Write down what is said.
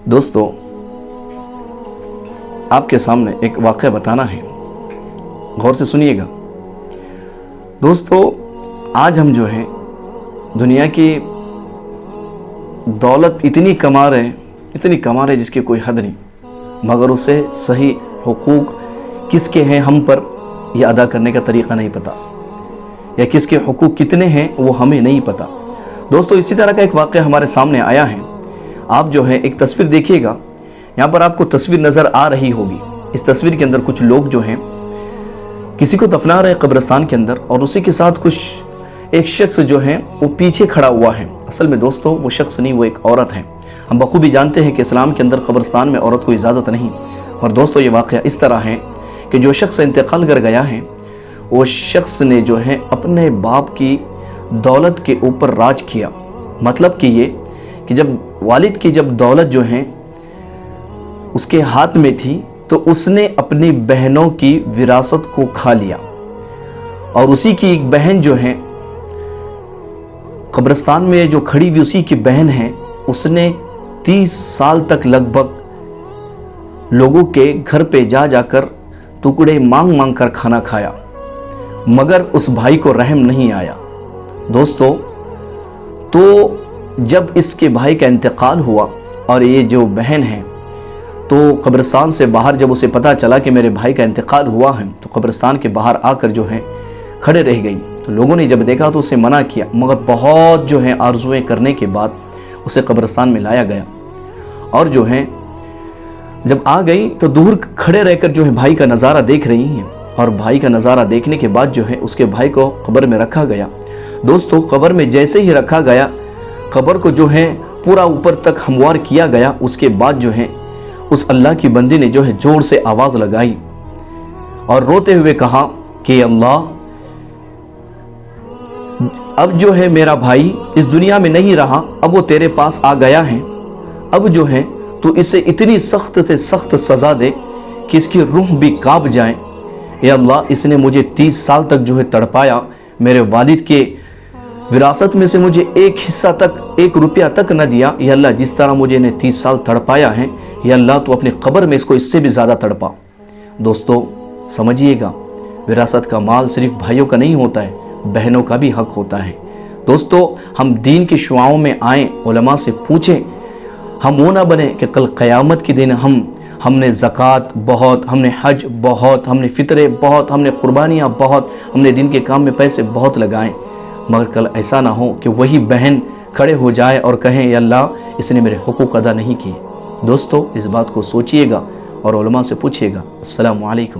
دوستو آپ کے سامنے ایک واقعہ بتانا ہے، غور سے سنیے گا۔ دوستو آج ہم جو ہیں دنیا کی دولت اتنی کما رہے جس کی کوئی حد نہیں، مگر اسے صحیح حقوق کس کے ہیں ہم پر یہ ادا کرنے کا طریقہ نہیں پتا، یا کس کے حقوق کتنے ہیں وہ ہمیں نہیں پتا۔ دوستو اسی طرح کا ایک واقعہ ہمارے سامنے آیا ہے۔ آپ جو ہے ایک تصویر دیکھیے گا، یہاں پر آپ کو تصویر نظر آ رہی ہوگی۔ اس تصویر کے اندر کچھ لوگ جو ہیں کسی کو دفنا رہے قبرستان کے اندر، اور اسی کے ساتھ ایک شخص جو ہے وہ پیچھے کھڑا ہوا ہے۔ اصل میں دوستو وہ شخص نہیں، وہ ایک عورت ہے۔ ہم بخوبی جانتے ہیں کہ اسلام کے اندر قبرستان میں عورت کو اجازت نہیں، اور دوستو یہ واقعہ اس طرح ہے کہ جو شخص انتقال کر گیا ہے وہ شخص نے جو ہے اپنے باپ کی دولت کے اوپر راج کیا۔ مطلب کہ یہ کہ جب والد کی دولت جو ہے اس کے ہاتھ میں تھی تو اس نے اپنی بہنوں کی وراثت کو کھا لیا، اور اسی کی ایک بہن جو ہے قبرستان میں جو کھڑی ہوئی اسی کی بہن ہے، اس نے 30 سال تک لگ بھگ لوگوں کے گھر پہ جا کر ٹکڑے مانگ کر کھانا کھایا، مگر اس بھائی کو رحم نہیں آیا۔ دوستو تو جب اس کے بھائی کا انتقال ہوا اور یہ جو بہن ہے تو قبرستان سے باہر جب اسے پتا چلا کہ میرے بھائی کا انتقال ہوا ہے تو قبرستان کے باہر آ کر جو ہے کھڑے رہ گئی۔ تو لوگوں نے جب دیکھا تو اسے منع کیا، مگر بہت جو ہے آرزویں کرنے کے بعد اسے قبرستان میں لایا گیا، اور جو ہے جب آ گئی تو دور کھڑے رہ کر جو ہے بھائی کا نظارہ دیکھ رہی ہیں، اور بھائی کا نظارہ دیکھنے کے بعد جو ہے اس کے بھائی کو قبر میں رکھا گیا۔ دوستو قبر میں جیسے ہی رکھا گیا، قبر کو جو ہے پورا اوپر تک ہموار کیا گیا، اس کے بعد جو ہے اس اللہ کی بندی نے جو ہے زور سے آواز لگائی اور روتے ہوئے کہا کہ اللہ اب جو ہے میرا بھائی اس دنیا میں نہیں رہا، اب وہ تیرے پاس آ گیا ہے، اب جو ہے تو اسے اتنی سخت سے سخت سزا دے کہ اس کی روح بھی کانپ جائے۔ اے اللہ اس نے مجھے 30 سال تک جو ہے تڑپایا، میرے والد کے وراثت میں سے مجھے ایک حصہ تک، 1 روپیہ تک نہ دیا۔ یا اللہ جس طرح مجھے انہیں 30 سال تڑپایا ہے، یا اللہ تو اپنی قبر میں اس کو اس سے بھی زیادہ تڑپا۔ دوستو سمجھیے گا، وراثت کا مال صرف بھائیوں کا نہیں ہوتا ہے، بہنوں کا بھی حق ہوتا ہے۔ دوستو ہم دین کی شعاؤں میں آئیں، علماء سے پوچھیں، ہم وہ نہ بنیں کہ کل قیامت کے دن ہم نے زکوٰۃ بہت، ہم نے حج بہت، ہم نے فطرے بہت، ہم نے قربانیاں بہت، ہم نے دین کے کام میں پیسے بہت لگائیں، مگر کل ایسا نہ ہو کہ وہی بہن کھڑے ہو جائے اور کہیں یا اللہ اس نے میرے حقوق ادا نہیں کیے۔ دوستو اس بات کو سوچئے گا اور علماء سے پوچھئے گا۔ السلام علیکم۔